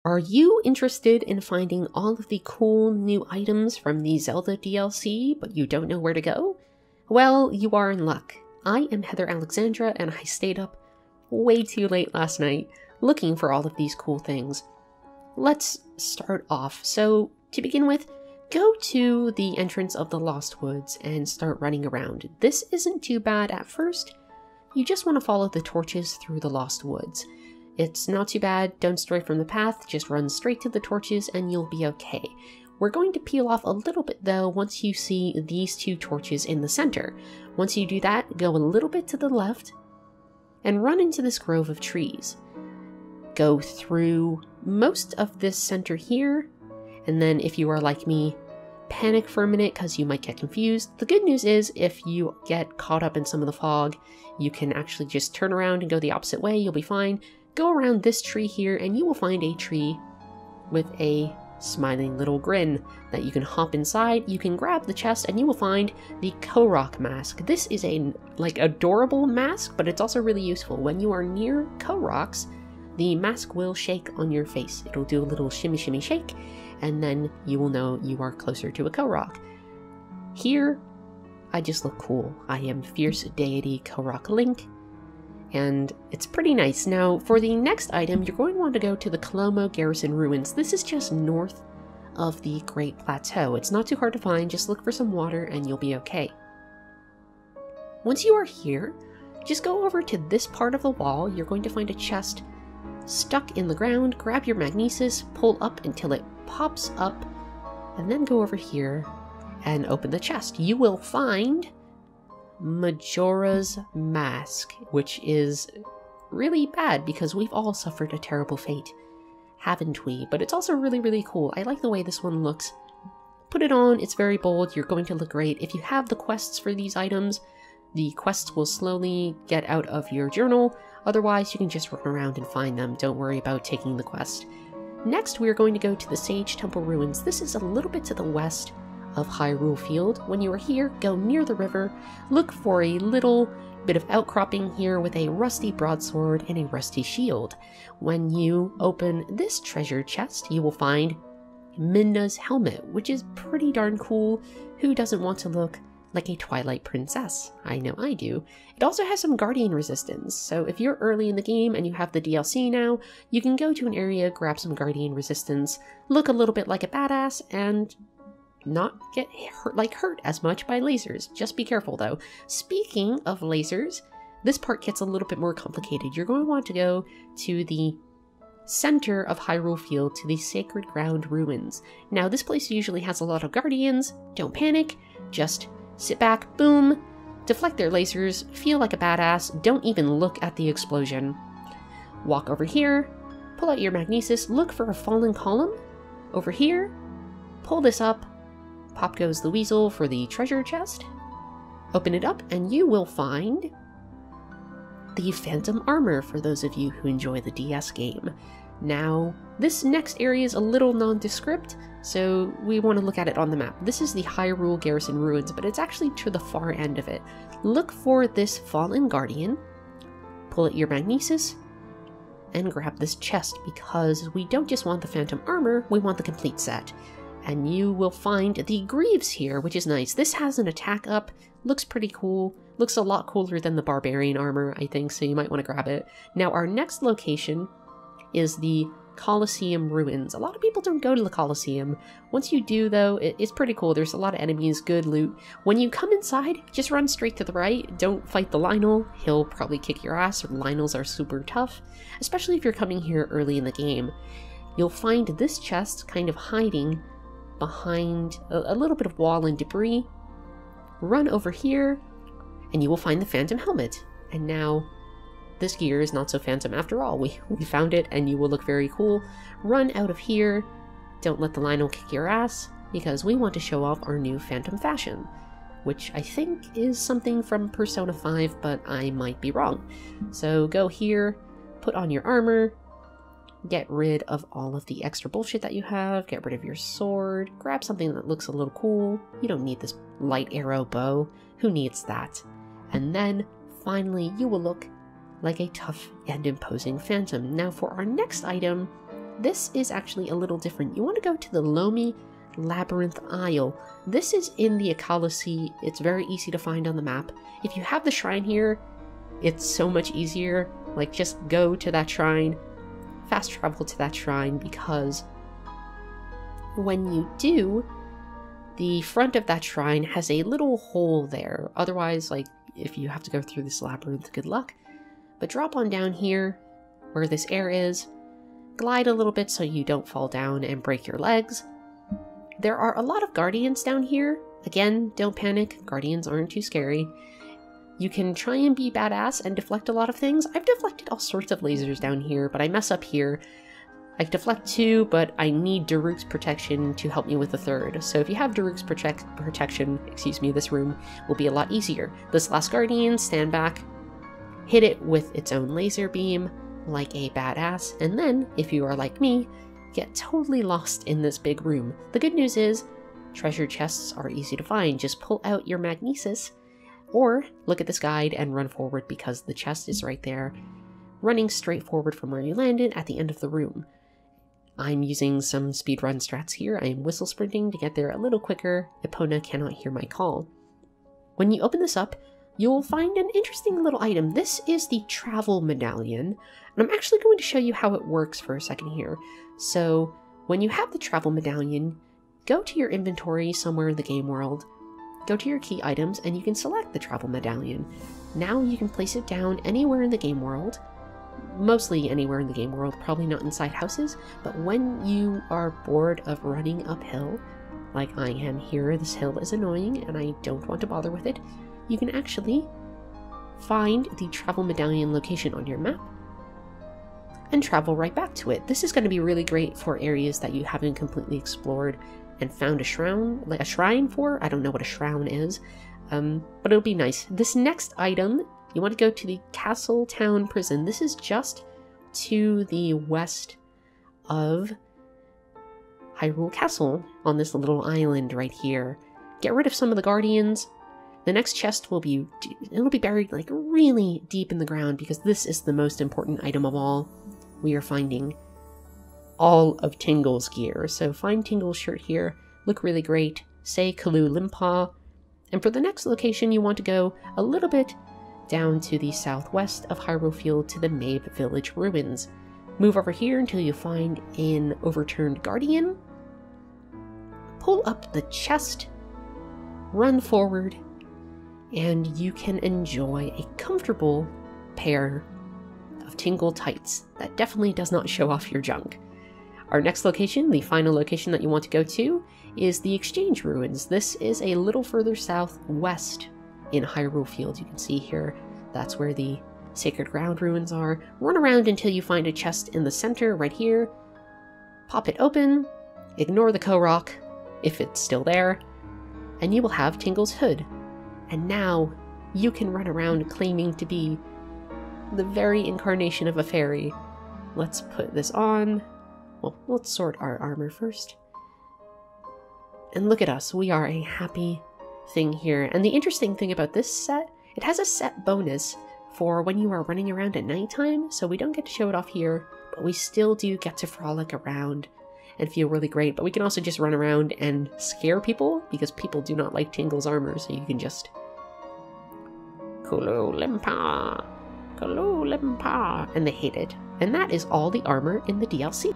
Are you interested in finding all of the cool new items from the Zelda DLC, but you don't know where to go? Well, you are in luck. I am Heather Alexandra, and I stayed up way too late last night looking for all of these cool things. Let's start off. So, to begin with, go to the entrance of the Lost Woods and start running around. This isn't too bad at first. You just want to follow the torches through the Lost Woods. It's not too bad, don't stray from the path, just run straight to the torches and you'll be okay. We're going to peel off a little bit though once you see these two torches in the center. Once you do that, go a little bit to the left and run into this grove of trees. Go through most of this center here, and then if you are like me, panic for a minute because you might get confused. The good news is if you get caught up in some of the fog, you can actually just turn around and go the opposite way, you'll be fine. Go around this tree here and you will find a tree with a smiling little grin that you can hop inside. You can grab the chest and you will find the Korok Mask. This is a adorable mask, but it's also really useful. When you are near Koroks, the mask will shake on your face. It'll do a little shimmy shimmy shake, and then you will know you are closer to a Korok. Here, I just look cool. I am Fierce Deity Korok Link, and it's pretty nice. Now, for the next item, you're going to want to go to the Kolomo Garrison Ruins. This is just north of the Great Plateau. It's not too hard to find, just look for some water and you'll be okay. Once you are here, just go over to this part of the wall. You're going to find a chest stuck in the ground. Grab your magnesis, pull up until it pops up, and then go over here and open the chest. You will find Majora's mask, which is really bad because we've all suffered a terrible fate, haven't we? But it's also really, really cool. I like the way this one looks. Put it on, it's very bold, you're going to look great. If you have the quests for these items, the quests will slowly get out of your journal. Otherwise, you can just run around and find them. Don't worry about taking the quest. Next, we are going to go to the Sage Temple Ruins. This is a little bit to the west of Hyrule Field. When you are here, go near the river, look for a little bit of outcropping here with a rusty broadsword and a rusty shield. When you open this treasure chest, you will find Midna's helmet, which is pretty darn cool. Who doesn't want to look like a Twilight princess? I know I do. It also has some guardian resistance, so if you're early in the game and you have the DLC now, you can go to an area, grab some guardian resistance, look a little bit like a badass, and not get hurt as much by lasers. Just be careful though. Speaking of lasers, this part gets a little bit more complicated. You're going to want to go to the center of Hyrule Field to the Sacred Ground Ruins. Now this place usually has a lot of guardians. Don't panic, just sit back, boom, deflect their lasers, feel like a badass, don't even look at the explosion. Walk over here, pull out your magnesis, look for a fallen column. Over here, pull this up, pop goes the weasel for the treasure chest. Open it up and you will find the Phantom Armor for those of you who enjoy the DS game. Now, this next area is a little nondescript, so we want to look at it on the map. This is the Hyrule Garrison Ruins, but it's actually to the far end of it. Look for this Fallen Guardian, pull out your magnesis, and grab this chest, because we don't just want the Phantom Armor, we want the complete set. And you will find the Greaves here, which is nice. This has an attack up, looks pretty cool, looks a lot cooler than the Barbarian armor, I think, so you might want to grab it. Now, our next location is the Colosseum Ruins. A lot of people don't go to the Colosseum. Once you do, though, it's pretty cool. There's a lot of enemies, good loot. When you come inside, just run straight to the right. Don't fight the Lionel. He'll probably kick your ass. Lionels are super tough, especially if you're coming here early in the game. You'll find this chest kind of hiding behind a little bit of wall and debris. Run over here, and you will find the Phantom Helmet. And now, this gear is not so phantom after all. We found it, and you will look very cool. Run out of here. Don't let the Lionel kick your ass, because we want to show off our new Phantom fashion, which I think is something from Persona 5, but I might be wrong. So go here, put on your armor, get rid of all of the extra bullshit that you have, get rid of your sword, grab something that looks a little cool. You don't need this light arrow bow. Who needs that? And then, finally, you will look like a tough and imposing phantom. Now for our next item, this is actually a little different. You want to go to the Lomi Labyrinth Isle. This is in the Akala Sea. It's very easy to find on the map. If you have the shrine here, it's so much easier. Like, just go to that shrine, fast travel to that shrine, because when you do, the front of that shrine has a little hole there. Otherwise, like, if you have to go through this labyrinth, good luck. But drop on down here, where this air is, glide a little bit so you don't fall down and break your legs. There are a lot of guardians down here. Again, don't panic, guardians aren't too scary. You can try and be badass and deflect a lot of things. I've deflected all sorts of lasers down here, but I mess up here. I deflect 2, but I need Daruk's protection to help me with the 3rd. So if you have Daruk's protection, this room will be a lot easier. This last guardian, stand back, hit it with its own laser beam like a badass, and then, if you are like me, get totally lost in this big room. The good news is, treasure chests are easy to find. Just pull out your magnesis, or look at this guide and run forward because the chest is right there, running straight forward from where you landed at the end of the room. I'm using some speedrun strats here. I am whistle sprinting to get there a little quicker. Epona cannot hear my call. When you open this up, you'll find an interesting little item. This is the travel medallion, and I'm actually going to show you how it works for a second here. So when you have the travel medallion, go to your inventory somewhere in the game world, go to your key items, and you can select the travel medallion. Now you can place it down anywhere in the game world, mostly anywhere in the game world, probably not inside houses, but when you are bored of running uphill, like I am here, this hill is annoying and I don't want to bother with it, you can actually find the travel medallion location on your map and travel right back to it. This is going to be really great for areas that you haven't completely explored and found a shrine for. I don't know what a shrine is, but it'll be nice. This next item, you want to go to the Castle Town Prison. This is just to the west of Hyrule Castle on this little island right here. Get rid of some of the guardians. The next chest will be, it'll be buried like really deep in the ground because this is the most important item of all. We are finding all of Tingle's gear. So find Tingle's shirt here, look really great, say Kalu Limpa. And for the next location, you want to go a little bit down to the southwest of Hyrule Field to the Mabe Village ruins. Move over here until you find an overturned guardian. Pull up the chest, run forward, and you can enjoy a comfortable pair of Tingle tights that definitely does not show off your junk. Our next location, the final location that you want to go to, is the Exchange Ruins. This is a little further southwest in Hyrule Field. You can see here, that's where the Sacred Ground ruins are. Run around until you find a chest in the center right here. Pop it open, ignore the Korok, if it's still there, and you will have Tingle's hood. And now you can run around claiming to be the very incarnation of a fairy. Let's put this on. Well, let's sort our armor first. And look at us, we are a happy thing here. And the interesting thing about this set, it has a set bonus for when you are running around at nighttime, so we don't get to show it off here, but we still do get to frolic around and feel really great. But we can also just run around and scare people, because people do not like Tingle's armor, so you can just Kulu Limpa, Kulu Limpa, and they hate it. And that is all the armor in the DLC.